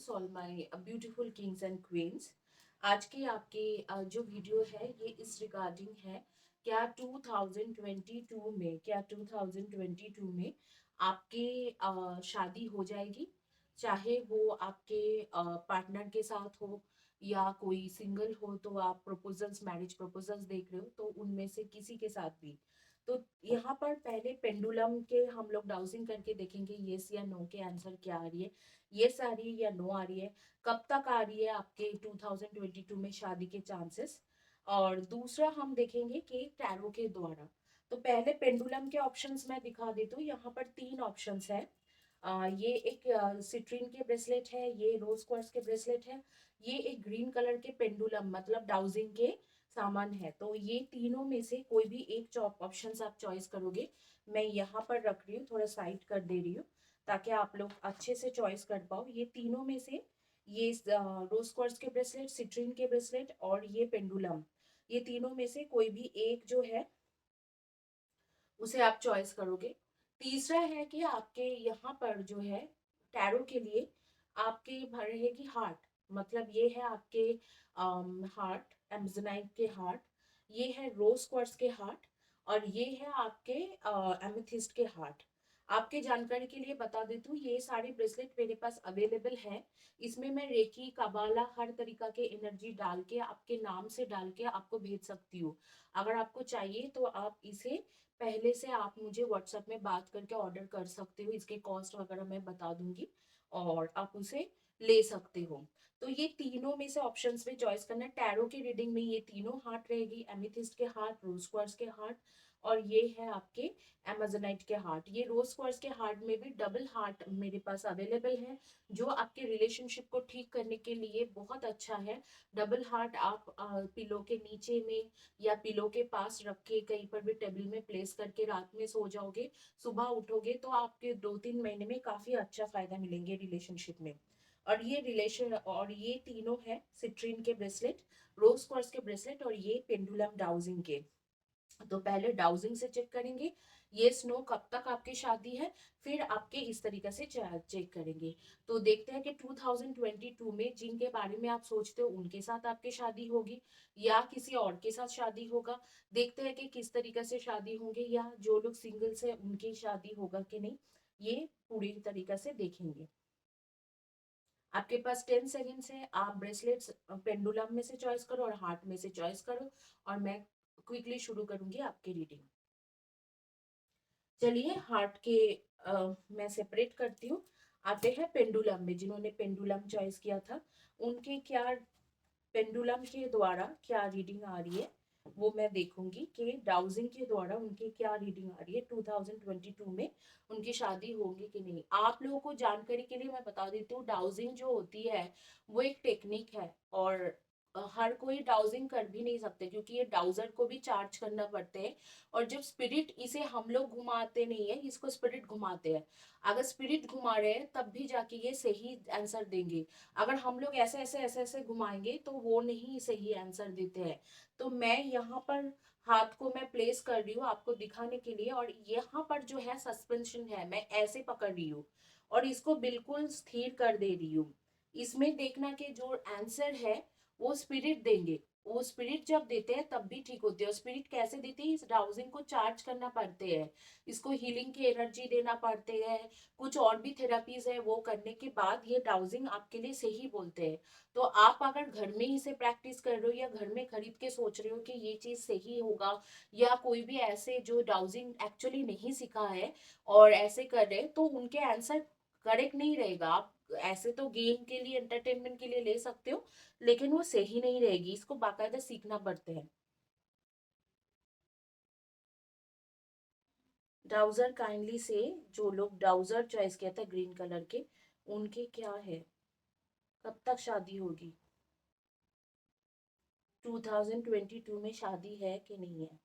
greetings all my beautiful kings and queens। आज के आपके जो वीडियो है ये इस रिगार्डिंग है, क्या 2022 में आपके शादी हो जाएगी, चाहे वो आपके पार्टनर के साथ हो या कोई सिंगल हो। तो आप प्रपोजल्स, मैरिज प्रपोजल्स देख रहे हो तो उनमें से किसी के साथ भी। तो यहाँ पर पहले पेंडुलम के हम लोग डाउजिंग करके देखेंगे, येस या नो के आंसर क्या आ रही है, येस आ रही है या नो आ रही है, कब तक आ रही है आपके 2022 में शादी के चांसेस। और दूसरा हम देखेंगे कि टैरो के द्वारा। तो पहले पेंडुलम के ऑप्शंस मैं दिखा देती हूँ। यहाँ पर तीन ऑप्शंस है। ये एक सिट्रीन के ब्रेसलेट है, ये रोज क्वार्ट्ज के ब्रेसलेट है, ये एक ग्रीन कलर के पेंडुलम मतलब डाउजिंग के सामान है। तो ये तीनों में से कोई भी एक ऑप्शन आप चॉइस करोगे। मैं यहाँ पर रख रही हूँ, थोड़ा साइड कर दे रही हूँ ताकि आप लोग अच्छे से चॉइस कर पाओ। ये तीनों में से ये रोज क्वार्ट्ज के ब्रेसलेट, सिट्रीन के ब्रेसलेट और ये पेंडुलम, ये तीनों में से कोई भी एक जो है उसे आप चॉइस करोगे। तीसरा है कि आपके यहाँ पर जो है टैरो के लिए आपके रहेगी हार्ट, मतलब ये है आपके हार्ट, एम्जोनाइट के हार्ट, ये है रोज क्वार्ट्ज के हार्ट और ये है आपके एमेथिस्ट के हार्ट। आपके जानकारी के लिए बता देती हूँ, ये सारे ब्रेसलेट मेरे पास अवेलेबल है। इसमें मैं रेकी, कबाला, हर तरीका के एनर्जी डाल के आपके नाम से डाल के आपको भेज सकती हूँ। अगर आपको चाहिए तो आप इसे पहले से आप मुझे व्हाट्सएप में बात करके ऑर्डर कर सकते हो। इसके कॉस्ट वगैरह मैं बता दूंगी और आप उसे ले सकते हो। तो ये तीनों में से ऑप्शंस में चॉइस करना है। टैरो की रीडिंग में ये तीनों हार्ट रहेगी, एमिथिस्ट के हार्ट, रोज क्वार्ट्ज के हार्ट और ये है आपके एमेजोनाइट के हार्ट। ये रोज क्वार्ट्ज के हार्ट में भी डबल हार्ट मेरे पास अवेलेबल है, जो आपके रिलेशनशिप को ठीक करने के लिए बहुत अच्छा है। डबल हार्ट आप पिलो के नीचे में या पिलो के पास रख के कहीं पर भी टेबल में प्लेस करके रात में सो जाओगे, सुबह उठोगे तो आपके 2-3 महीने में काफी अच्छा फायदा मिलेंगे रिलेशनशिप में। और ये तीनों है सिट्रीन के ब्रेसलेट, रोज क्वार्ट्ज के ब्रेसलेट और ये पेंडुलम डाउजिंग के। तो पहले डाउजिंग से चेक करेंगे ये स्नो कब तक आपकी शादी है, फिर आपके इस तरीके से चेक करेंगे। तो देखते हैं कि 2022 में जिनके बारे में आप सोचते हो उनके साथ आपकी शादी होगी या किसी और के साथ शादी होगा। देखते हैं कि किस तरीके से शादी होंगे या जो लोग सिंगल से उनकी शादी होगा कि नहीं, ये पूरी तरीके से देखेंगे। आपके पास 10 सेकेंड्स है, आप ब्रेसलेट्स पेंडुलम में से चॉइस करो और हार्ट में से चॉइस करो और मैं क्विकली शुरू करूंगी आपकी रीडिंग। चलिए हार्ट के मैं सेपरेट करती हूँ। आते हैं पेंडुलम में, जिन्होंने पेंडुलम चॉइस किया था उनके क्या पेंडुलम के द्वारा क्या रीडिंग आ रही है वो मैं देखूंगी कि डाउजिंग के द्वारा उनकी क्या रीडिंग आ रही है, 2022 में उनकी शादी होगी कि नहीं। आप लोगों को जानकारी के लिए मैं बता देती हूँ, डाउजिंग जो होती है वो एक टेक्निक है और हर कोई डाउजिंग कर भी नहीं सकते क्योंकि ये डाउजर को भी चार्ज करना पड़ते हैं। और जब स्पिरिट, इसे हम लोग घुमाते नहीं है, इसको स्पिरिट घुमाते हैं। अगर स्पिरिट घुमा रहे हैं तब भी जाके ये सही आंसर देंगे। अगर हम लोग ऐसे ऐसे ऐसे ऐसे घुमाएंगे तो वो नहीं सही आंसर देते हैं। तो मैं यहाँ पर हाथ को मैं प्लेस कर रही हूँ आपको दिखाने के लिए और यहाँ पर जो है सस्पेंशन है, मैं ऐसे पकड़ रही हूँ और इसको बिल्कुल स्थिर कर दे रही हूँ। इसमें देखना कि जो आंसर है वो स्पिरिट देंगे। वो स्पिरिट जब देते हैं तब भी ठीक होते हैं। स्पिरिट कैसे देते हैं, इस डाउजिंग को चार्ज करना पड़ते हैं, इसको हीलिंग की एनर्जी देना पड़ते हैं, कुछ और भी थेरापीज है, वो करने के बाद ये डाउजिंग आपके लिए सही बोलते हैं। तो आप अगर घर में ही से प्रैक्टिस कर रहे हो या घर में खरीद के सोच रहे हो कि ये चीज सही होगा, या कोई भी ऐसे जो डाउजिंग एक्चुअली नहीं सीखा है और ऐसे कर रहे हैं, तो उनके आंसर करेक्ट नहीं रहेगा। आप ऐसे तो गेम के लिए, एंटरटेनमेंट के लिए ले सकते हो, लेकिन वो सही नहीं रहेगी, इसको बाकायदा सीखना पड़ता है। डाउजर काइंडली से, जो लोग डाउजर चॉइस किया था ग्रीन कलर के, उनके क्या है, कब तक शादी होगी, 2022 में शादी है कि नहीं है।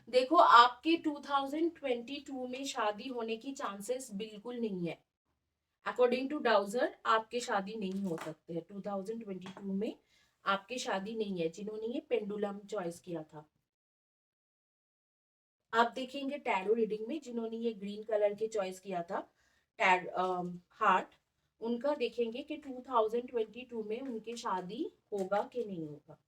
देखो आपके 2022 में शादी होने की चांसेस बिल्कुल नहीं है। अकॉर्डिंग टू डाउजर आपके शादी नहीं हो सकते हैं 2022 में, आपकी शादी नहीं है जिन्होंने ये पेंडुलम चॉइस किया था। आप देखेंगे टैरो रीडिंग में जिन्होंने ये ग्रीन कलर के चॉइस किया था हार्ट, उनका देखेंगे कि 2022 में उनकी शादी होगा कि नहीं होगा।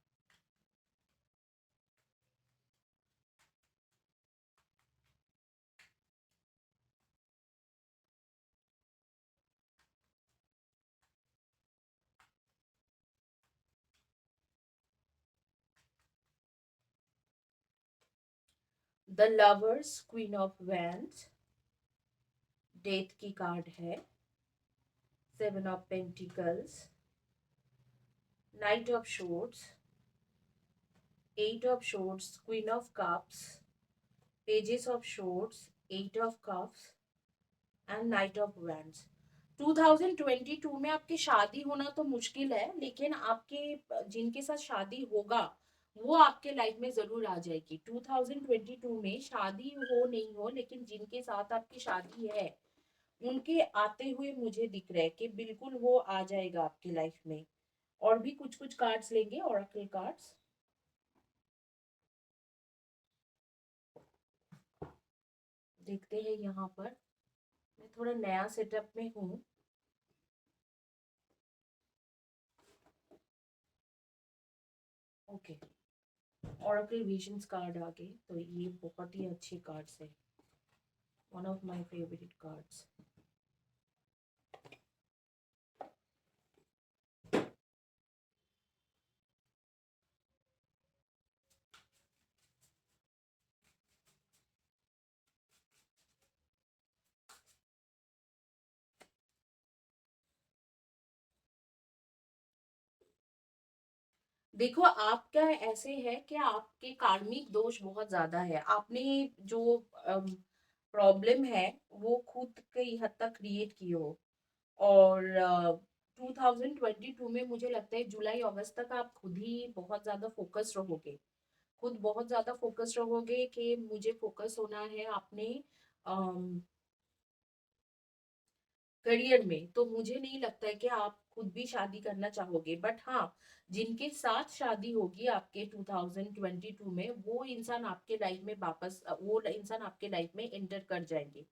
The lovers, queen of wands, death की कार्ड है, 7 of pentacles, night of shorts, 8 of shorts, queen of cups, pages of shorts, 8 of cups and night of wands. 2022 में आपकी शादी होना तो मुश्किल है, लेकिन आपके जिनके साथ शादी होगा वो आपके लाइफ में जरूर आ जाएगी। 2022 में शादी हो नहीं हो, लेकिन जिनके साथ आपकी शादी है उनके आते हुए मुझे दिख रहा है कि बिल्कुल वो आ जाएगा आपकी लाइफ में। और भी कुछ कुछ कार्ड्स लेंगे, ओरेकल कार्ड्स देखते हैं यहाँ पर। मैं थोड़ा नया सेटअप में हूँ। ओके, ओरेकल विजन्स कार्ड आ गए, तो ये बहुत ही अच्छे कार्ड्स है, one of my favourite cards. देखो आपका ऐसे है कि आपके कार्मिक दोष बहुत ज्यादा है, आपने जो प्रॉब्लम है वो खुद कई हद तक क्रिएट की हो। और 2022 में मुझे लगता है जुलाई अगस्त तक आप खुद ही बहुत ज्यादा फोकस रहोगे, खुद बहुत ज्यादा फोकस रहोगे कि मुझे फोकस होना है अपने करियर में। तो मुझे नहीं लगता है कि आप खुद भी शादी करना चाहोगे, बट हाँ, जिनके साथ शादी होगी आपके 2022 में, वो इंसान आपके लाइफ में वापस वो इंसान आपके लाइफ में एंटर कर जाएंगे।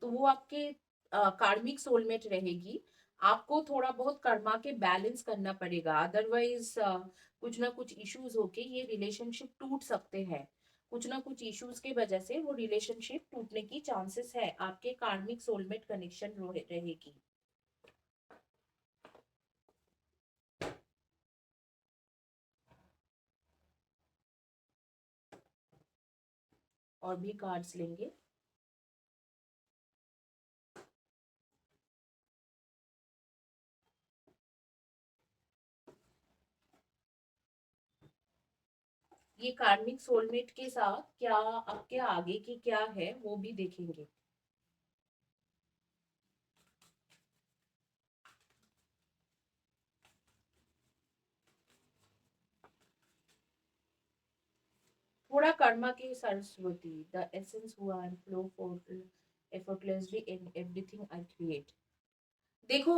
तो वो आपके कार्मिक सोलमेट रहेगी। आपको थोड़ा बहुत कर्मा के बैलेंस करना पड़ेगा, अदरवाइज कुछ ना कुछ इश्यूज होके ये रिलेशनशिप टूट सकते हैं। कुछ ना कुछ इश्यूज की वजह से वो रिलेशनशिप टूटने की चांसेस है, आपके कार्मिक सोलमेट कनेक्शन रहेगी। और भी कार्ड्स लेंगे। ये कार्मिक सोलमेट के साथ क्या आपके आगे की क्या है वो भी देखेंगे। थोड़ा कर्मा के Saraswati, the essence who I am flow for effortlessly in everything I create। देखो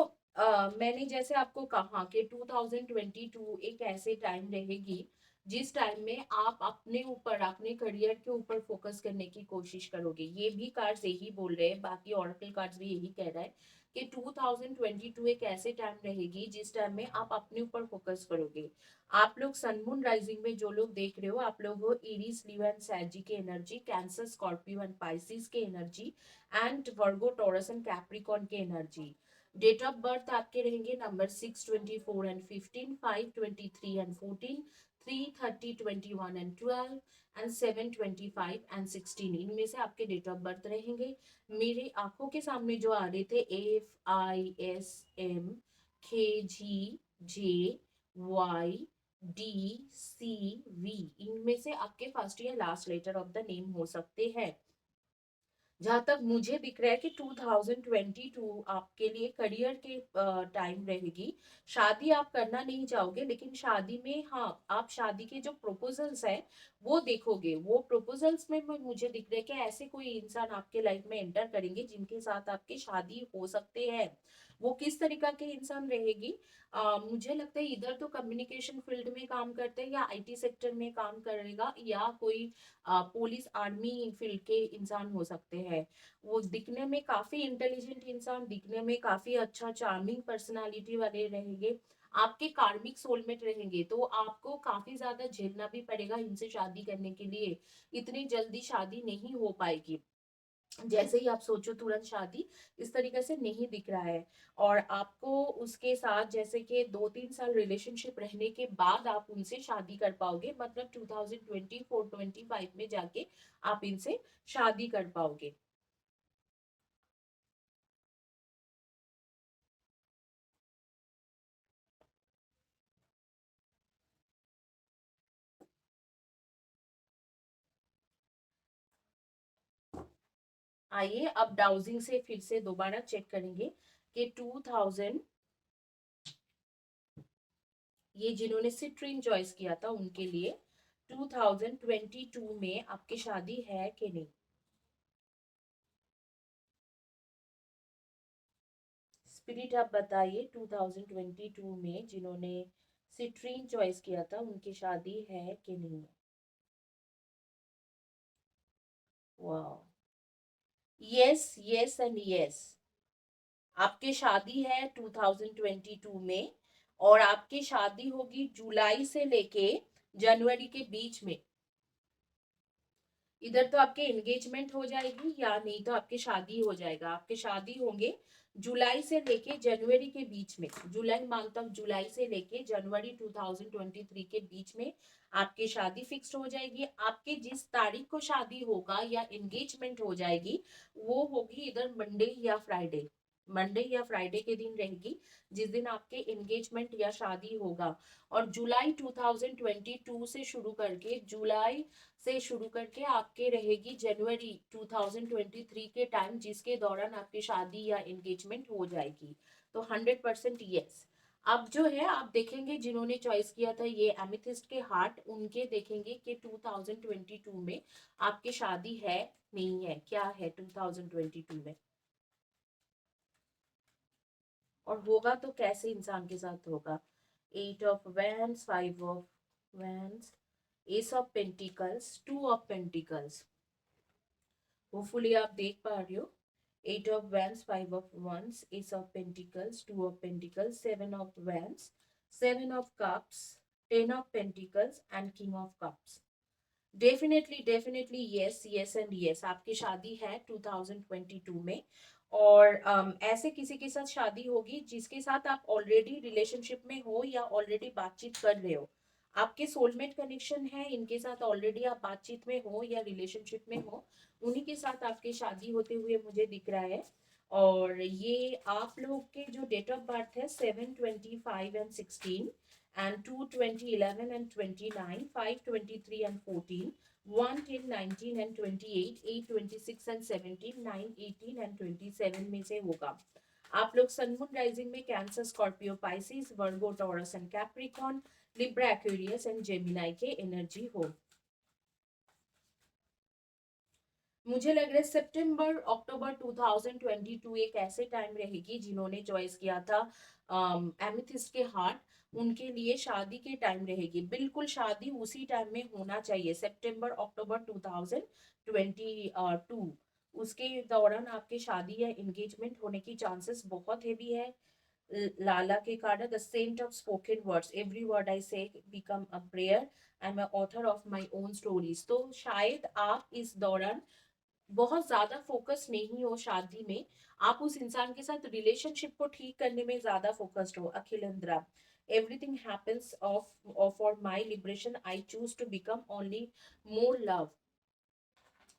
मैंने जैसे आपको कहा कि 2022 एक ऐसे टाइम रहेगी जिस टाइम में आप अपने ऊपर, अपने करियर के ऊपर फोकस करने की कोशिश करोगे। ये भी कार्ड्स यही बोल रहे हैं, बाकी ओरेकल कार्ड्स भी यही कह रहा है कि 2022 एक ऐसे टाइम रहेगी जिस टाइम में आप अपने ऊपर फोकस करोगे। आप लोग सन मून राइजिंग में जो लोग देख रहे हो, आप लोग हो एरीज, लियो एंड सैजी के energy, Cancer, Scorpio and Pisces के energy, and Virgo, Taurus and Capricorn के एनर्जी। डेट ऑफ बर्थ आपके रहेंगे number 6, 24 and 15, 5, 23 and 14, 3, 30, 21 and 12 and 7, 25 and 16। इनमें से आपके डेट ऑफ बर्थ रहेंगे। मेरे आंखों के सामने जो आ रहे थे FISM KGJYDCV, इनमें से आपके फर्स्ट या last letter of the name हो सकते हैं। जहां तक मुझे दिख रहा है कि 2022 आपके लिए करियर के टाइम रहेगी। शादी आप करना नहीं चाहोगे, लेकिन शादी में हाँ, आप शादी के जो प्रपोजल्स है वो देखोगे। वो प्रपोजल्स में मुझे दिख रहा है कि ऐसे कोई इंसान आपके लाइफ में एंटर करेंगे जिनके साथ आपकी शादी हो सकते हैं। वो किस तरीका के इंसान रहेगी? मुझे लगता है इधर तो कम्युनिकेशन फील्ड में काम करते हैं या आईटी सेक्टर में काम करेगा या कोई पुलिस आर्मी फील्ड के इंसान हो सकते हैं। वो दिखने में काफी इंटेलिजेंट इंसान, दिखने में काफी अच्छा चार्मिंग पर्सनालिटी वाले रहेंगे, आपके कार्मिक सोलमेट रहेंगे, तो आपको काफी ज्यादा झेलना भी पड़ेगा इनसे शादी करने के लिए। इतनी जल्दी शादी नहीं हो पाएगी, जैसे ही आप सोचो तुरंत शादी, इस तरीके से नहीं दिख रहा है। और आपको उसके साथ जैसे कि 2-3 साल रिलेशनशिप रहने के बाद आप उनसे शादी कर पाओगे, मतलब 2024-25 में जाके आप इनसे शादी कर पाओगे। आइए अब डाउजिंग से फिर से दोबारा चेक करेंगे कि 2000, ये जिन्होंने सिट्रीन चॉइस किया था उनके लिए 2022 में आपकी शादी है कि नहीं? स्पिरिट आप बताइए, 2022 में जिन्होंने सिट्रीन चॉइस किया था उनकी शादी है कि नहीं? वाह, यस यस एंड यस, आपकी शादी है 2022 में, और आपकी शादी होगी जुलाई से लेके जनवरी के बीच में। इधर तो आपके एंगेजमेंट हो जाएगी या नहीं तो आपकी शादी हो जाएगा। आपके शादी होंगे जुलाई से लेके जनवरी के बीच में, जुलाई मंथ ऑफ जुलाई से लेके जनवरी 2023 के बीच में आपकी शादी फिक्स्ड हो जाएगी। आपके जिस तारीख को शादी होगा या एंगेजमेंट हो जाएगी वो होगी इधर मंडे या फ्राइडे, मंडे या फ्राइडे के दिन रहेगी जिस दिन आपके एंगेजमेंट या शादी होगा। और जुलाई 2022 से शुरू करके, जुलाई से शुरू करके आपके रहेगी जनवरी 2023 के टाइम, जिसके दौरान आपकी शादी या एंगेजमेंट हो जाएगी। तो 100% यस। अब जो है आप देखेंगे जिन्होंने चॉइस किया था ये एमिथिस्ट के हार्ट, उनके देखेंगे कि 2022 में आपकी शादी है नहीं है, क्या है 2022 में, और होगा तो कैसे इंसान के साथ होगा। 8 of wands, 5 of wands, ace of pentacles, 2 of pentacles, hopefully आप देख पा रहे हो। 8 of wands, 5 of wands, ace of pentacles, 2 of pentacles, 7 of wands, 7 of cups, 10 of pentacles and king of cups. Definitely definitely yes yes and yes, आपकी शादी है 2022 में। और ऐसे किसी के साथ शादी होगी जिसके साथ आप ऑलरेडी रिलेशनशिप में हो या ऑलरेडी बातचीत कर रहे हो, आपके सोलमेट कनेक्शन है, इनके साथ ऑलरेडी आप बातचीत में हो या रिलेशनशिप में हो, उन्हीं के साथ आपकी शादी होते हुए मुझे दिख रहा है। और ये आप लोग के जो डेट ऑफ बर्थ है 7, 25 and 16, and 2, 20, 11 and 29, 5, 23 and 14, 1, 10, 19 and 28, 8, 26 and 17, 9, 18 and 27 में से होगा। आप लोग सन मून राइजिंग में cancer, Scorpio, Pisces, Virgo, Taurus and Capricorn, Libra, Aquarius and Gemini के एनर्जी हो। मुझे लग रहा है सितंबर अक्टूबर 2022 एक ऐसे टाइम रहेगी जिन्होंने चॉइस किया था एमिथिस्ट के हार्ट, उनके लिए शादी के टाइम रहेगी। बिल्कुल शादी उसी टाइम में होना चाहिए, सितंबर अक्टूबर 2022, उसके दौरान आपके शादी या एंगेजमेंट होने की चांसेस बहुत हेवी है। लाला के card, the saint of spoken words, every word I say become a prayer, I am author of my own stories. तो शायद आप इस दौरान बहुत ज्यादा फोकस नहीं हो शादी में, आप उस इंसान के साथ रिलेशनशिप को ठीक करने में ज्यादा फोकस्ड हो। Akhilendra, everything happens of for my liberation, I choose to become only more love.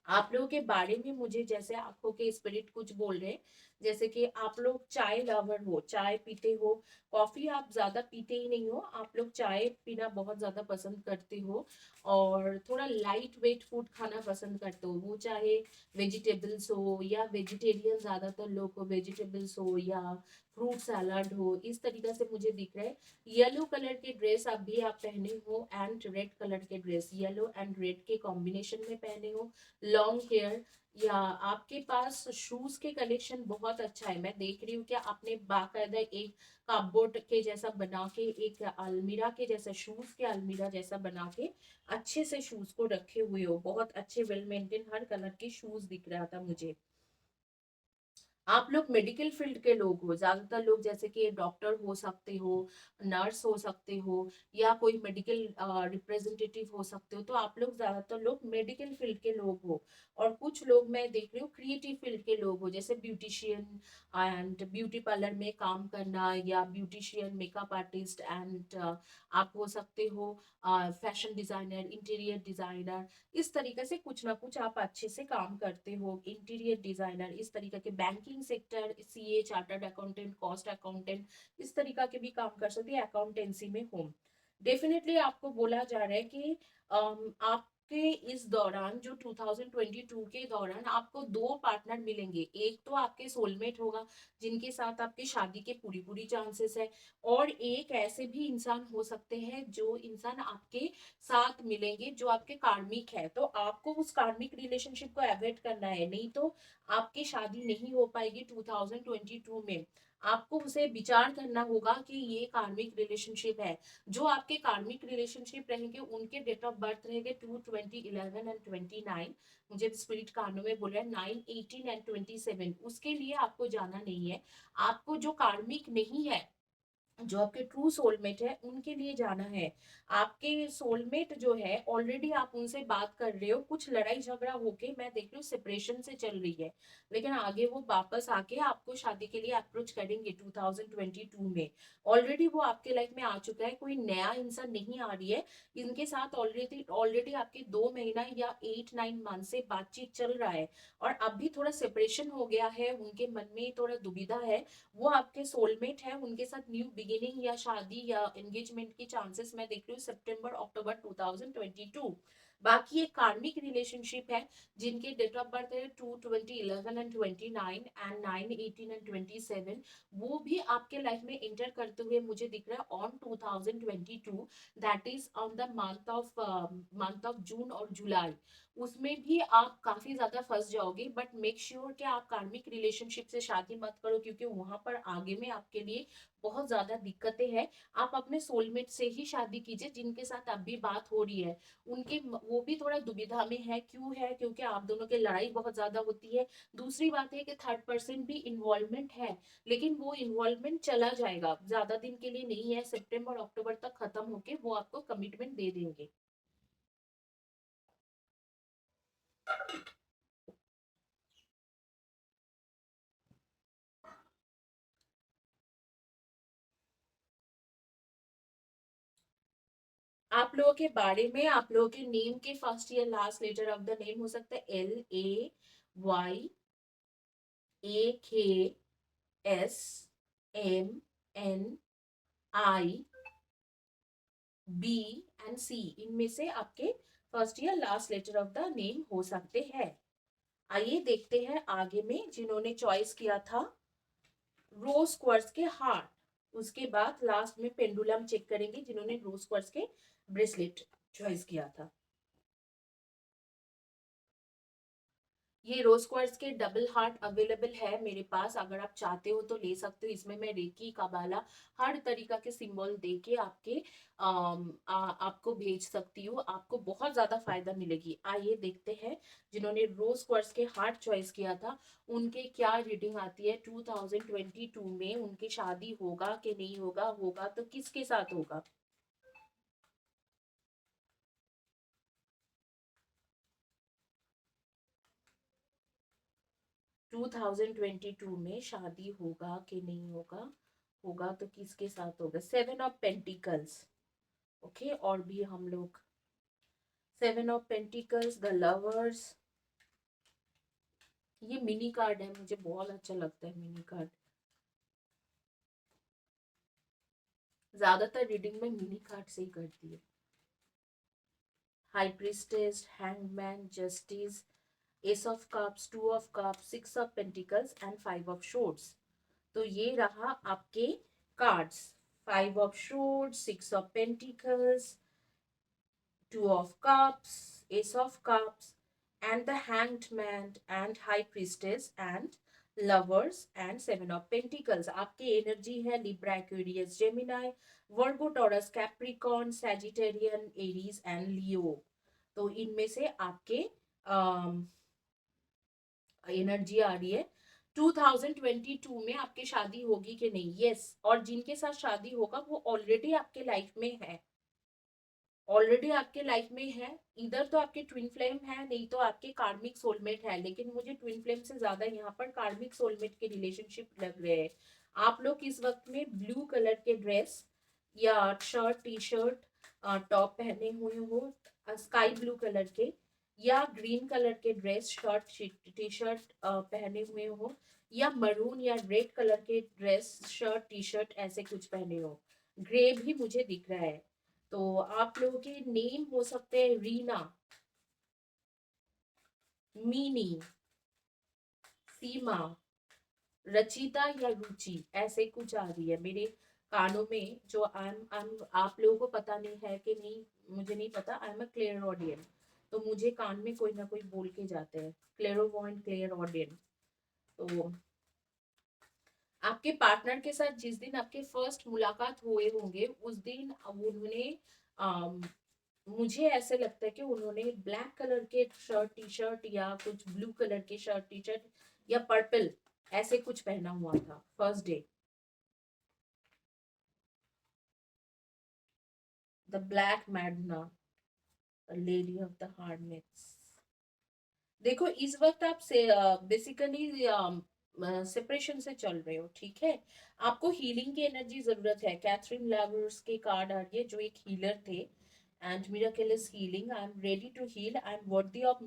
आप लोगों के बारे में मुझे जैसे आपको के स्पिरिट कुछ बोल रहे हैं, जैसे कि आप लोग चाय लवर हो, चाय पीते हो, कॉफी आप ज्यादा पीते ही नहीं हो, आप लोग चाय पीना बहुत ज्यादा पसंद करते हो, और थोड़ा लाइट वेट फूड खाना पसंद करते हो, वो चाहे वेजिटेबल्स हो या वेजिटेरियन, ज्यादातर लोग को वेजिटेबल्स हो या फ्रूट सैलड हो, इस तरीके से मुझे दिख रहा है। येलो कलर के ड्रेस अभी आप पहने हो एंड रेड कलर के ड्रेस, येलो एंड रेड के कॉम्बिनेशन में पहने हो, लॉन्ग हेयर, या आपके पास शूज के कलेक्शन बहुत अच्छा है। मैं देख रही हूँ कि आपने बाकायदा एक कपबोर्ड के जैसा बना के, एक अलमीरा के जैसा, शूज के अलमीरा जैसा बना के अच्छे से शूज को रखे हुए हो। बहुत अच्छे वेल मेंटेन हर कलर के शूज दिख रहा था मुझे। आप लोग मेडिकल फील्ड के लोग हो, ज्यादातर लोग, जैसे कि डॉक्टर हो सकते हो, नर्स हो सकते हो, या कोई मेडिकल रिप्रेजेंटेटिव हो सकते हो। तो आप लोग ज्यादातर लोग मेडिकल फील्ड के लोग हो। और कुछ लोग मैं देख रही हूँ क्रिएटिव फील्ड के लोग हो, जैसे ब्यूटिशियन एंड ब्यूटी पार्लर में काम करना, या ब्यूटिशियन, मेकअप आर्टिस्ट, एंड आप हो सकते हो फैशन डिजाइनर, इंटीरियर डिजाइनर। इस तरीके से कुछ ना कुछ आप अच्छे से काम करते हो। इंटीरियर डिजाइनर, इस तरीके के banking sector, CA, chartered accountant, cost accountant, इस तरीका के भी काम कर सकते हैं अकाउंटेंसी में हो। डेफिनेटली आपको बोला जा रहा है कि आपके इस दौरान, जो 2022 के दौरान, आपको दो पार्टनर मिलेंगे। एक तो आपके सोलमेट होगा, जिनके साथ आपकी शादी के पूरी पूरी चांसेस है। और एक ऐसे भी इंसान हो सकते हैं जो इंसान आपके साथ मिलेंगे जो आपके कार्मिक है। तो आपको उस कार्मिक रिलेशनशिप को अवॉइड करना है, नहीं तो आपकी शादी नहीं हो पाएगी 2022 में। आपको उसे विचार करना होगा कि ये कार्मिक रिलेशनशिप है। जो आपके कार्मिक रिलेशनशिप रहेंगे उनके डेट ऑफ बर्थ रहेंगे 2, 20, 11 एंड 29। मुझे स्पिरिट कानों में बोल रहा है 9, 18 एंड 27। उसके लिए आपको जाना नहीं है। आपको जो कार्मिक नहीं है, जो आपके ट्रू सोलमेट है, उनके लिए जाना है। आपके सोलमेट जो है, ऑलरेडी आप उनसे बात कर रहे हो, कुछ लड़ाई झगड़ा होके मैं देख रही हूँ सेपरेशन से चल रही है, लेकिन आगे वो वापस आके आपको शादी के लिए अप्रोच करेंगे 2022 में। ऑलरेडी वो आपके लाइफ में आ चुका है, कोई नया इंसान नहीं आ रही है। इनके साथ ऑलरेडी ऑलरेडी आपके 2 महीना या 8, 9 मंथ से बातचीत चल रहा है। और अब भी थोड़ा सेपरेशन हो गया है, उनके मन में थोड़ा दुविधा है। वो आपके सोलमेट है, उनके साथ न्यू बिगिनिंग या शादी या एंगेजमेंट की चांसेस मैं देख रही हूँ सितंबर अक्टूबर 2022। बाकी एक कार्मिक रिलेशनशिप है, जिनके डेट ऑफ बर्थ है 2, 20, 11 एंड 29 एंड 9, 18 एंड 27। वो भी आपके लाइफ में एंटर करते हुए मुझे दिख रहा है on 2022, that is on the month of June और जुलाई। उसमें भी आप काफी ज्यादा फंस जाओगे। बट मेक श्योर कि आप कार्मिक रिलेशनशिप से शादी मत करो, क्योंकि वहां पर आगे में आपके लिए बहुत ज्यादा दिक्कतें हैं। आप अपने सोलमेट से ही शादी कीजिए, जिनके साथ अभी बात हो रही है। उनके वो भी थोड़ा दुविधा में है, क्यों है, क्योंकि आप दोनों की लड़ाई बहुत ज्यादा होती है। दूसरी बात है कि थर्ड पर्सन भी इन्वॉल्वमेंट है, लेकिन वो इन्वॉल्वमेंट चला जाएगा, ज्यादा दिन के लिए नहीं है, सितंबर अक्टूबर तक खत्म होके वो आपको कमिटमेंट दे देंगे। आप लोगों के बारे में, आप लोगों के नेम के फर्स्ट या last letter of the name हो सकता है LAYAKSMNIB एंड C। इनमें से आपके फर्स्ट या last letter of the name हो सकते हैं। आइए देखते हैं आगे में, जिन्होंने चॉइस किया था रोज क्वार्ट्ज के हार्ट। उसके बाद लास्ट में पेंडुलम चेक करेंगे, जिन्होंने रोज क्वार्ट्ज के ब्रेसलेट चॉइस किया था। ये रोज क्वार्ट्ज के डबल हार्ट अवेलेबल है मेरे पास, अगर आप चाहते हो तो ले सकते हो। इसमें मैं रेकी, कबाला, हर तरीका के सिंबल देके आपको भेज सकती हूँ। आपको बहुत ज्यादा फायदा मिलेगी। आइए देखते हैं जिन्होंने रोज क्वार्ट्ज के हार्ट चॉइस किया था, उनके क्या रीडिंग आती है 2022 में। उनकी शादी होगा कि नहीं होगा, होगा तो किसके साथ होगा। 2022 में शादी होगा कि नहीं होगा, होगा तो किसके साथ होगा। 7 ऑफ पेंटिकल्स। ओके, और भी हम लोग 7 ऑफ पेंटिकल्स, द लवर्स। ये मिनी कार्ड है, मुझे बहुत अच्छा लगता है मिनी कार्ड। ज्यादातर रीडिंग में मिनी कार्ड से ही करती है। High priestess, hangman, justice, ace of cups, 2 of cups, 6 of pentacles and 5 of swords. तो ये रहा आपके cards. 5 of swords, 6 of pentacles, 2 of cups, ace of cups, and the hanged man and high priestess and lovers and seven of pentacles। आपकी energy है Libra, Aquarius, Gemini, Virgo, Taurus, Capricorn, Sagittarian, Aries and Leo. तो इनमें से आपके energy आ रही है 2022 में आपकी शादी होगी कि नहीं। यस, और जिनके साथ शादी होगा वो ऑलरेडी आपके लाइफ में है, ऑलरेडी आपके लाइफ में है। इधर तो आपके ट्विन फ्लेम है, नहीं तो आपके कार्मिक सोलमेट है, लेकिन मुझे ट्विन फ्लेम से ज्यादा यहाँ पर कार्मिक सोलमेट के रिलेशनशिप लग रहे हैं। आप लोग इस वक्त में ब्लू कलर के ड्रेस या शर्ट, टी शर्ट, टॉप पहने हुए हो स्काई ब्लू कलर के, या ग्रीन कलर के ड्रेस, शर्ट, टी शर्ट पहने हुए हो, या मरून या रेड कलर के ड्रेस, शर्ट, टी शर्ट ऐसे कुछ पहने हो। ग्रे भी मुझे दिख रहा है। तो आप लोगों के नेम हो सकते हैं रीना, मीनी, सीमा, रचिता या रुचि, ऐसे कुछ आ रही है मेरे कानों में। जो आप लोगों को पता नहीं है कि नहीं, मुझे नहीं पता। आई एम अ क्लियर ऑडियन, तो मुझे कान में कोई ना कोई बोल के जाते हैं। क्लेरोवॉइंट, क्लियर ऑडियन। तो आपके पार्टनर के साथ जिस दिन आपके फर्स्ट मुलाकात हुए होंगे उस दिन उन्होंने मुझे ऐसे लगता है कि उन्होंने ब्लैक कलर के शर्ट, टी शर्ट, या कुछ ब्लू कलर के शर्ट, टी शर्ट, या पर्पल ऐसे कुछ पहना हुआ था first day. The black Madonna, lady of the hornets. देखो इस वक्त आप से बेसिकली सेपरेशन से चल रहे हो, ठीक है। आपको हीलिंग की एनर्जी जरूरत है। कैथरीन लैवर्स के कार्ड आ रही है जो एक हीलर थे। And miracle is healing, I am ready to heal, I am worthy of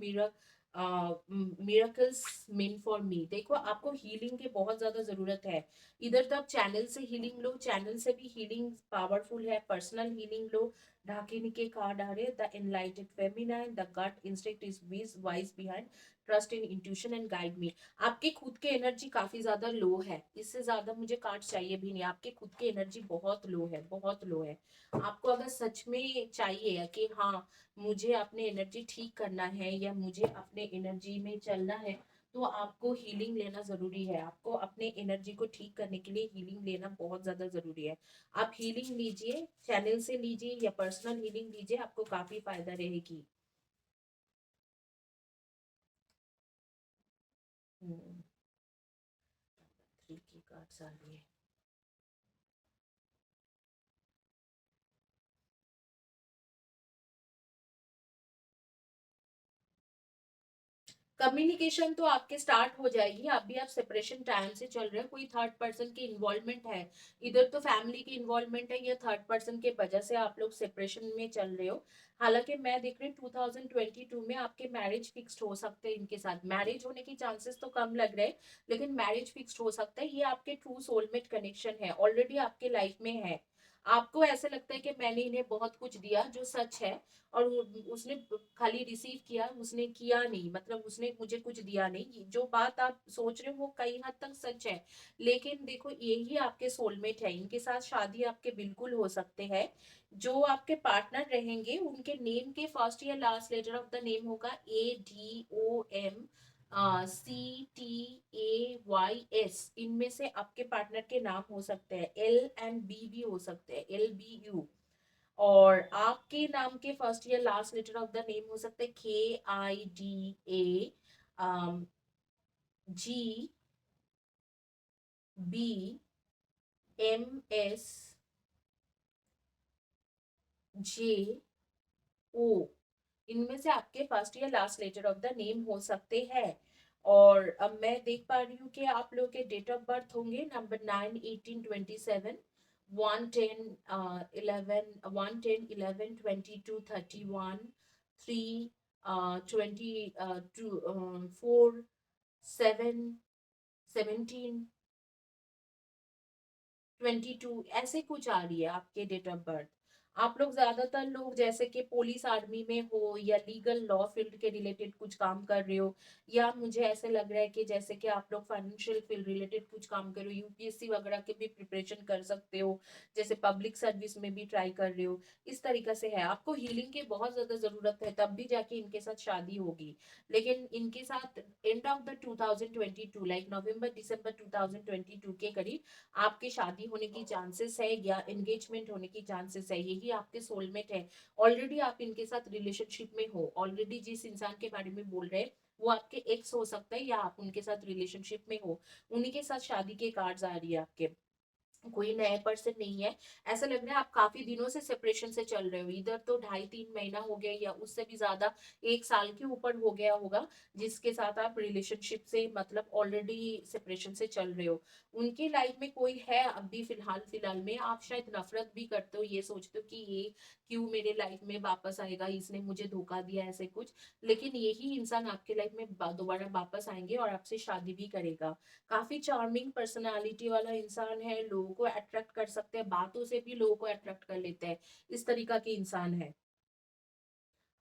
miracles mean for me. देखो आपको हीलिंग की बहुत ज्यादा जरूरत है। इधर तो आप चैनल से हीलिंग लो, चैनल से भी हीलिंग पावरफुल है। पर्सनल हीलिंग लो। ढाकिनी के कार्ड आ रहे हैं, the enlightened feminine, the gut instinct is wise behind, trust in intuition and guide me. आपके खुद के एनर्जी काफी ज्यादा लो है, इससे ज्यादा मुझे कार्ड चाहिए भी नहीं। आपके खुद की एनर्जी बहुत लो है, बहुत लो है। आपको अगर सच में चाहिए कि हाँ मुझे अपने एनर्जी ठीक करना है या मुझे अपने एनर्जी में चलना है, तो आपको हीलिंग लेना जरूरी है। आपको अपने एनर्जी को ठीक करने के लिए हीलिंग लेना बहुत ज्यादा जरूरी है। आप हीलिंग लीजिए, चैनल से लीजिए या पर्सनल हीलिंग लीजिए, आपको काफी फायदा रहेगी। थ्री की कार्ड्स आ रही है। कम्युनिकेशन तो आपके स्टार्ट हो जाएगी। अभी आप सेपरेशन टाइम से चल रहे हो, कोई थर्ड पर्सन की इन्वॉल्वमेंट है। इधर तो फैमिली की इन्वॉल्वमेंट है या थर्ड पर्सन के वजह से आप लोग सेपरेशन में चल रहे हो। हालांकि मैं देख रही हूँ 2022 में आपके मैरिज फिक्स्ड हो सकते हैं। इनके साथ मैरिज होने की चांसेस तो कम लग रहे हैं, लेकिन मैरिज फिक्स्ड हो सकता है। ये आपके ट्रू सोलमेट कनेक्शन है, ऑलरेडी आपके लाइफ में है। आपको ऐसे लगता है कि मैंने इन्हें बहुत कुछ दिया, जो सच है। और उसने खाली रिसीव किया, उसने किया नहीं, मतलब उसने मुझे कुछ दिया नहीं। जो बात आप सोच रहे हो वो कई हद तक सच है। लेकिन देखो यही आपके सोलमेट है, इनके साथ शादी आपके बिल्कुल हो सकते हैं। जो आपके पार्टनर रहेंगे उनके नेम के फर्स्ट या last letter of the name होगा ADOM, CTAYS। इनमें से आपके पार्टनर के नाम हो सकते हैं। L and B भी हो सकते हैं, LBU। और आपके नाम के फर्स्ट या last letter of the name हो सकते हैं KIDAGMSJO। इनमें से आपके फर्स्ट या last letter of the name हो सकते हैं। और अब मैं देख पा रही हूँ कि आप लोग के डेट ऑफ बर्थ होंगे नंबर 9, 18, 27, 1, 10, 11, 1, 10, 11, 22, 31, 3, 4, 7, 17, 22 ऐसे कुछ आ रही है आपके डेट ऑफ बर्थ। आप लोग ज्यादातर लोग जैसे कि पुलिस आर्मी में हो या लीगल लॉ फील्ड के रिलेटेड कुछ काम कर रहे हो, या मुझे ऐसे लग रहा है कि जैसे कि आप लोग फाइनेंशियल फील्ड रिलेटेड कुछ काम कर रहे हो, यूपीएससी वगैरह के भी प्रिपरेशन कर सकते हो, जैसे पब्लिक सर्विस में भी ट्राई कर रहे हो, इस तरीका से है। आपको हीलिंग की बहुत ज्यादा जरूरत है, तब भी जाके इनके साथ शादी होगी। लेकिन इनके साथ एंड ऑफ द 2022 लाइक नवंबर दिसंबर 2022 के करीब आपकी शादी होने की चांसेस है या एंगेजमेंट होने की चांसेस है। यही आपके सोलमेट है। ऑलरेडी आप इनके साथ रिलेशनशिप में हो, ऑलरेडी जिस इंसान के बारे में बोल रहे हैं वो आपके एक्स हो सकता है, या आप उनके साथ रिलेशनशिप में हो, उन्हीं के साथ शादी के कार्ड्स आ रही है आपके। कोई नए पर्सन नहीं है। ऐसा लग रहा है आप काफी दिनों से सेपरेशन से चल रहे हो, इधर तो 2.5-3 महीना हो गया या उससे भी ज्यादा, 1 साल के ऊपर हो गया होगा जिसके साथ आप रिलेशनशिप से मतलब ऑलरेडी सेपरेशन से चल रहे हो। उनकी लाइफ में कोई है अभी फिलहाल फिलहाल में, आप शायद नफरत भी करते हो, ये सोचते हो कि ये क्यों मेरे लाइफ में वापस आएगा, इसने मुझे धोखा दिया, ऐसे कुछ। लेकिन यही इंसान आपके लाइफ में दोबारा वापस आएंगे और आपसे शादी भी करेगा। काफी चार्मिंग पर्सनालिटी वाला इंसान है, लोगों को अट्रैक्ट कर सकते हैं, बातों से भी लोगों को अट्रैक्ट कर लेते हैं, इस तरीका के इंसान है।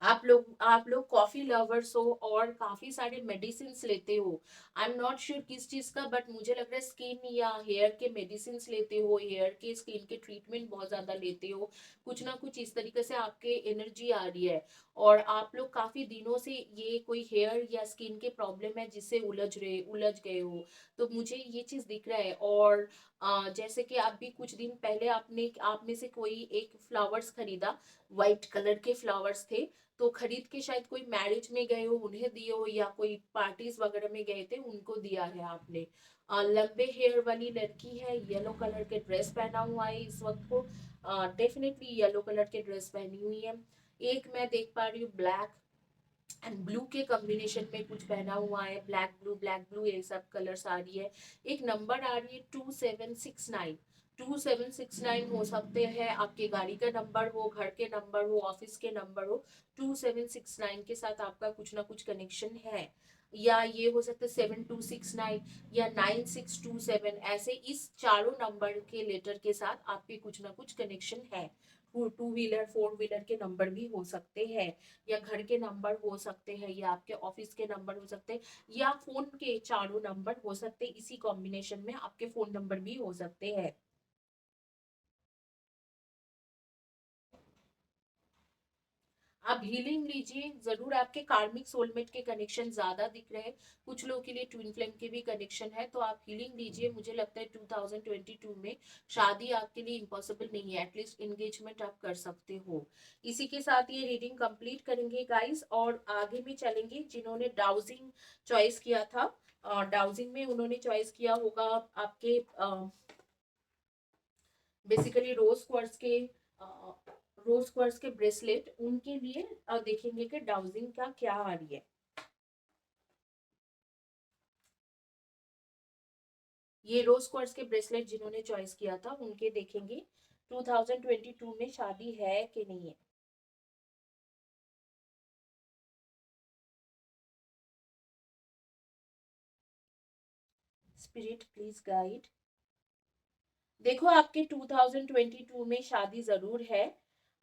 आप लोग कॉफी लवर्स हो और काफी सारे मेडिसिन लेते हो। आई एम नॉट श्योर किस चीज का, बट मुझे लग रहा है स्किन या हेयर के मेडिसिन लेते हो, हेयर के स्किन के ट्रीटमेंट बहुत ज्यादा लेते हो, कुछ ना कुछ इस तरीके से आपके एनर्जी आ रही है। और आप लोग काफी दिनों से ये कोई हेयर या स्किन के प्रॉब्लम है जिससे उलझ गए हो, तो मुझे ये चीज दिख रहा है। और जैसे कि आप भी कुछ दिन पहले आपने आप में से कोई एक फ्लावर्स खरीदा, व्हाइट कलर के फ्लावर्स थे, तो खरीद के शायद कोई मैरिज में गए हो उन्हें दिए हो, या कोई पार्टीज वगैरह में गए थे उनको दिया है आपने। लंबे हेयर वाली लड़की है, येलो कलर के ड्रेस पहना हुआ है इस वक्त को, डेफिनेटली येलो कलर के ड्रेस पहनी हुई है। एक मैं देख पा रही हूँ ब्लैक एंड ब्लू के कॉम्बिनेशन में कुछ पहना हुआ है, ब्लैक ब्लू ये सब कलर्स आ रही है। एक नंबर आ रही है 2769। 2769 हो सकते हैं आपके गाड़ी का नंबर हो, घर के नंबर हो, ऑफिस के नंबर हो। 2769 के साथ आपका कुछ ना कुछ कनेक्शन है, या ये हो सकता है 7269 या 9627, ऐसे इस चारों नंबर के लेटर के साथ आपके कुछ ना कुछ कनेक्शन है। टू व्हीलर फोर व्हीलर के नंबर भी हो सकते हैं, या घर के नंबर हो सकते हैं, या आपके ऑफिस के नंबर हो सकते हैं, या फोन के चारों नंबर हो सकते हैं, इसी कॉम्बिनेशन में आपके फोन नंबर भी हो सकते हैं। आप हीलिंग लीजिए जरूर, आपके कार्मिक सोलमेट के कनेक्शन ज्यादा दिख रहे हैं, कुछ लोगों के लिए ट्विन फ्लेम के भी कनेक्शन है, तो आप हीलिंग लीजिए। मुझे लगता है 2022 में शादी आपके लिए इम्पॉसिबल नहीं है, एटलीस्ट एंगेजमेंट आप कर सकते हो। इसी के साथ ये रीडिंग कंप्लीट करेंगे गाइस, और आगे भी चलेंगे। जिन्होंने डाउजिंग चॉइस किया था, डाउजिंग में उन्होंने चॉइस किया होगा आपके बेसिकली रोज क्वार्ट्स के ब्रेसलेट, उनके लिए देखेंगे कि डाउजिंग का क्या आ रही है। ये रोज क्वार्ट्स के ब्रेसलेट जिन्होंने चॉइस किया था उनके देखेंगे 2022 में शादी है कि नहीं है। Spirit please guide. देखो आपके 2022 में शादी जरूर है।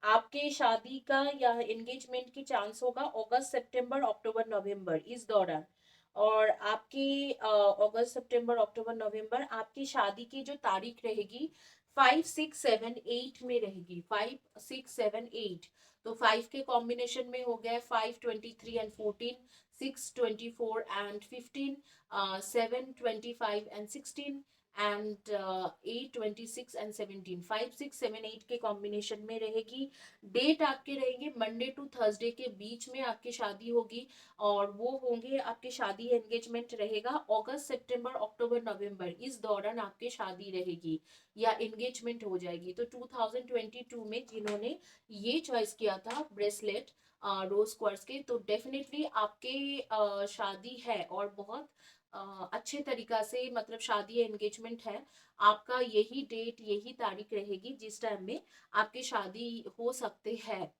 आपके शादी का या एंगेजमेंट की चांस होगा अगस्त सितंबर अक्टूबर नवंबर इस दौरान। और आपके अगस्त सितंबर अक्टूबर नवंबर आपकी शादी की जो तारीख रहेगी 5 6 7 8 में रहेगी, 5 6 7 8। तो 5 के कॉम्बिनेशन में हो गया 5 23 and 14, 6 24 and 15, 7 25 and 16, and 8 26 and 17, 5 6 7 8 के कॉम्बिनेशन में रहेगी। डेट आपके रहेंगे मंडे टू थर्सडे के बीच में आपकी शादी होगी, और वो होंगे आपके शादी एंगेजमेंट रहेगा अगस्त सितंबर अक्टूबर नवंबर, इस दौरान आपकी शादी रहेगी या एंगेजमेंट हो जाएगी। तो 2022 में जिन्होंने ये चॉइस किया था ब्रेसलेट रोज क्वार्ट्स के, तो डेफिनेटली आपके शादी है, और बहुत अच्छे तरीका से, मतलब शादी एंगेजमेंट है। आपका यही डेट यही तारीख रहेगी जिस टाइम में आपकी शादी हो सकते हैं।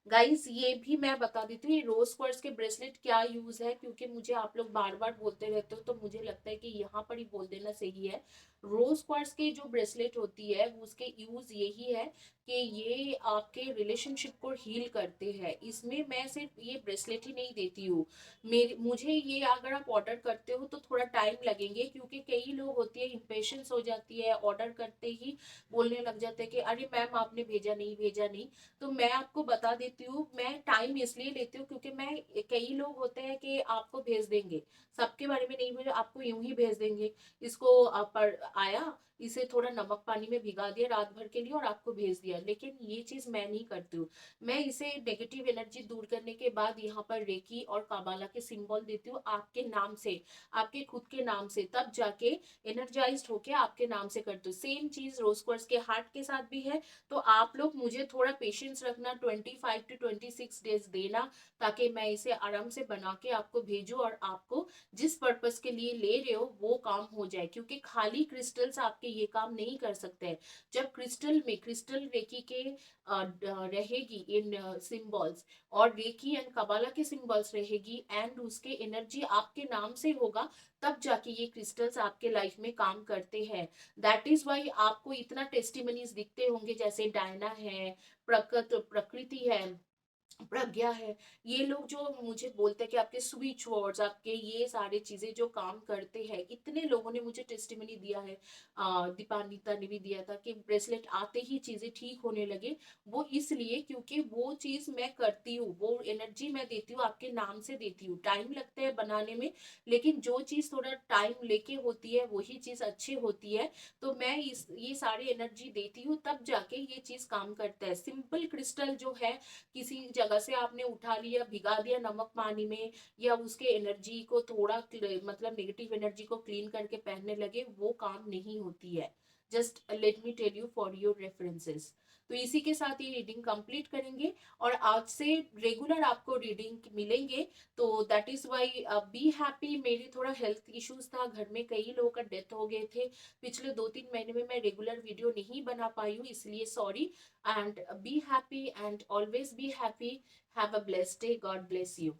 गाइस ये भी मैं बता देती हूँ, ये रोज क्वार्ट्ज के ब्रेसलेट क्या यूज है, क्योंकि मुझे आप लोग बार बार बोलते रहते हो, तो मुझे लगता है कि यहाँ पर ही बोल देना सही है। रोज क्वार्ट्ज के जो ब्रेसलेट होती है उसके यूज यही है कि ये आपके रिलेशनशिप को हील करते हैं। इसमें मैं सिर्फ ये ब्रेसलेट ही नहीं देती हूँ, मेरे मुझे ये अगर आप ऑर्डर करते हो तो थोड़ा टाइम लगेंगे, क्योंकि कई लोग होती है इम्पेशंस हो जाती है, ऑर्डर करते ही बोलने लग जाते हैं कि अरे मैम आपने भेजा नहीं भेजा नहीं। तो मैं आपको बता देती हूँ, मैं टाइम इसलिए लेती हूँ क्योंकि मैं, कई लोग होते हैं कि आपको भेज देंगे, सबके बारे में नहीं भेजा, आपको यूं ही भेज देंगे, इसको पर आया, इसे थोड़ा नमक पानी में भिगा दिया रात भर के लिए और आपको भेज दिया, लेकिन ये चीज मैं नहीं करती हूँ। मैं इसे नेगेटिव एनर्जी दूर करने के बाद यहाँ पर रेकी और काबाला के सिंबल देती हूँ आपके नाम से, आपके खुद के नाम से, तब जाके एनर्जाइज्ड होके आपके नाम से करती हूँ। सेम चीज रोज क्वार्ट्ज के हार्ट के साथ भी है। तो आप लोग मुझे थोड़ा पेशेंस रखना, 25 to 26 डेज देना, ताकि मैं इसे आराम से बना के आपको भेजूं और आपको जिस पर्पस के लिए ले रहे हो वो काम हो जाए, क्योंकि खाली क्रिस्टल्स आपके ये काम नहीं कर सकते हैं। जब क्रिस्टल में क्रिस्टल रेकी के रहेगी इन सिंबल्स, और रेकी एंड कबाला के सिंबल्स रहेगी, एंड उसके एनर्जी आपके नाम से होगा, तब जाके ये क्रिस्टल्स आपके लाइफ में काम करते हैं। दैट इज वाई आपको इतना टेस्टिमनीज दिखते होंगे, जैसे डायना है, प्रकृति है, प्रज्ञा है, ये लोग जो मुझे बोलते हैं कि आपके स्विच वर्ड्स, आपके ये सारी चीजें जो काम करते हैं, इतने लोगों ने मुझे टेस्टिमनी दिया है, दीपान्विता ने भी दिया था कि ब्रेसलेट आते ही चीजें ठीक होने लगे। वो इसलिए क्योंकि वो चीज मैं करती हूँ, वो एनर्जी मैं देती हूँ, आपके नाम से देती हूँ। टाइम लगता है बनाने में, लेकिन जो चीज थोड़ा टाइम लेके होती है वही चीज अच्छी होती है। तो मैं इस ये सारी एनर्जी देती हूँ, तब जाके ये चीज काम करता है। सिंपल क्रिस्टल जो है, किसी जगह से आपने उठा लिया, भिगा दिया नमक पानी में, या उसके एनर्जी को थोड़ा मतलब नेगेटिव एनर्जी को क्लीन करके पहनने लगे, वो काम नहीं होती है। Just let me tell you for your references. तो इसी के साथ ये रीडिंग कंप्लीट करेंगे, और आज से रेगुलर आपको रीडिंग मिलेंगे। तो that is why be happy. मेरी थोड़ा हेल्थ इश्यूज था, घर में कई लोगों का डेथ हो गए थे पिछले 2-3 महीने में, मैं रेगुलर वीडियो नहीं बना पाई हूँ, इसलिए sorry. And be happy and always be happy. Have a blessed day. God bless you.